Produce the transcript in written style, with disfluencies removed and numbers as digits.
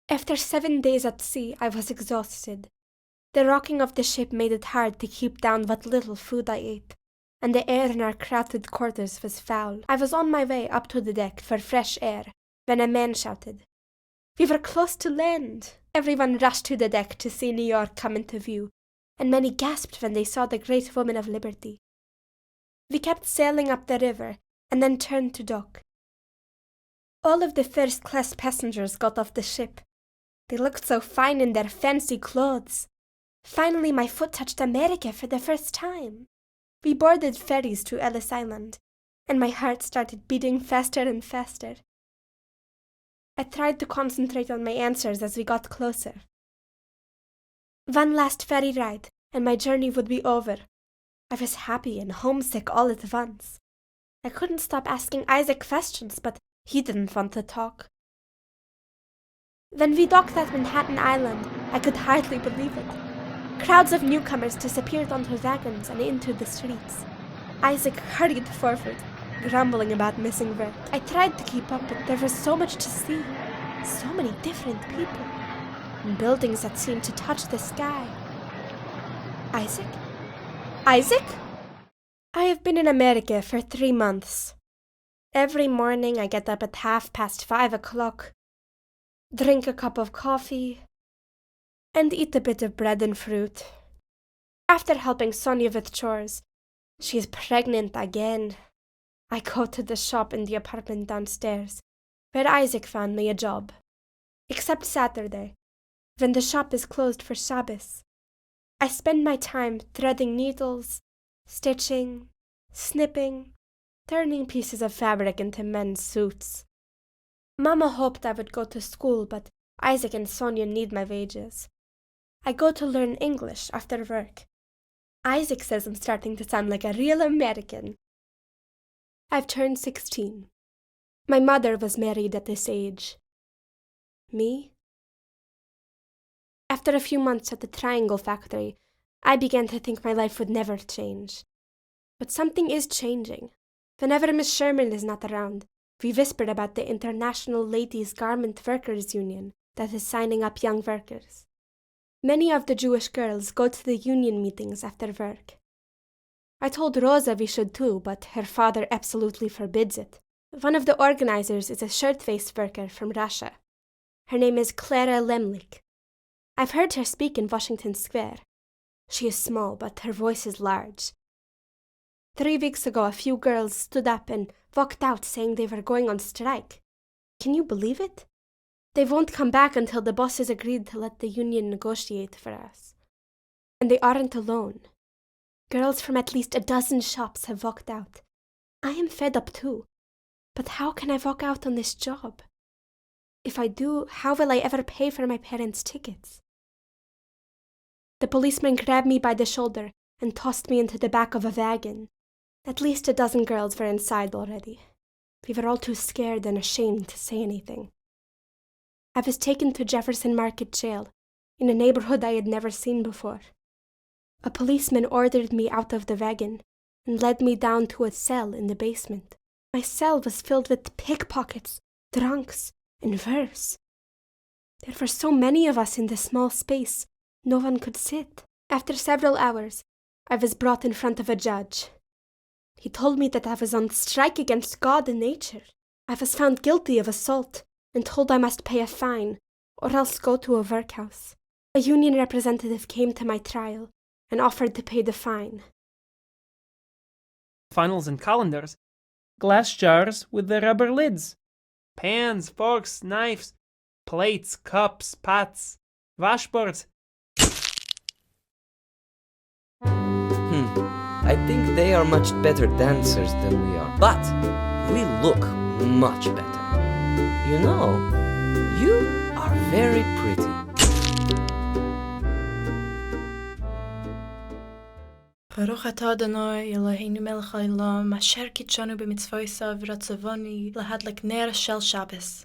After 7 days at sea, I was exhausted. The rocking of the ship made it hard to keep down what little food I ate, and the air in our crowded quarters was foul. I was on my way up to the deck for fresh air when a man shouted, "We were close to land!" Everyone rushed to the deck to see New York come into view, and many gasped when they saw the great woman of liberty. We kept sailing up the river and then turned to dock. All of the first-class passengers got off the ship. They looked so fine in their fancy clothes. Finally, my foot touched America for the first time. We boarded ferries to Ellis Island, and my heart started beating faster and faster. I tried to concentrate on my answers as we got closer. One last ferry ride, and my journey would be over. I was happy and homesick all at once. I couldn't stop asking Isaac questions, but he didn't want to talk. When we docked at Manhattan Island, I could hardly believe it. Crowds of newcomers disappeared onto wagons and into the streets. Isaac hurried forward, grumbling about missing work. I tried to keep up, but there was so much to see. So many different people. And buildings that seemed to touch the sky. Isaac? Isaac? I have been in America for 3 months. Every morning I get up at 5:30, drink a cup of coffee, and eat a bit of bread and fruit. After helping Sonia with chores, she is pregnant again. I go to the shop in the apartment downstairs, where Isaac found me a job. Except Saturday, when the shop is closed for Shabbos. I spend my time threading needles, stitching, snipping, turning pieces of fabric into men's suits. Mama hoped I would go to school, but Isaac and Sonia need my wages. I go to learn English after work. Isaac says I'm starting to sound like a real American. I've turned 16. My mother was married at this age. Me? After a few months at the Triangle factory, I began to think my life would never change. But something is changing. Whenever Miss Sherman is not around, we whisper about the International Ladies Garment Workers Union that is signing up young workers. Many of the Jewish girls go to the union meetings after work. I told Rosa we should too, but her father absolutely forbids it. One of the organizers is a shirtwaist worker from Russia. Her name is Clara Lemlich. I've heard her speak in Washington Square. She is small, but her voice is large. 3 weeks ago, a few girls stood up and walked out saying they were going on strike. Can you believe it? They won't come back until the bosses agreed to let the union negotiate for us. And they aren't alone. Girls from at least a dozen shops have walked out. I am fed up too. But how can I walk out on this job? If I do, how will I ever pay for my parents' tickets? The policeman grabbed me by the shoulder and tossed me into the back of a wagon. At least a dozen girls were inside already. We were all too scared and ashamed to say anything. I was taken to Jefferson Market Jail, in a neighborhood I had never seen before. A policeman ordered me out of the wagon and led me down to a cell in the basement. My cell was filled with pickpockets, drunks, and worse. There were so many of us in the small space, no one could sit. After several hours, I was brought in front of a judge. He told me that I was on strike against God and nature. I was found guilty of assault and told I must pay a fine or else go to a workhouse. A union representative came to my trial and offered to pay the fine. Funnels and colanders, glass jars with the rubber lids, pans, forks, knives, plates, cups, pots, washboards. I think they are much better dancers than we are, but we look much better. You know, you are very pretty. ברוך אתה אדוני אלוהינו מלך העולם אשר קידשנו במצוותיו ורצבונו להדליק נר של שבס.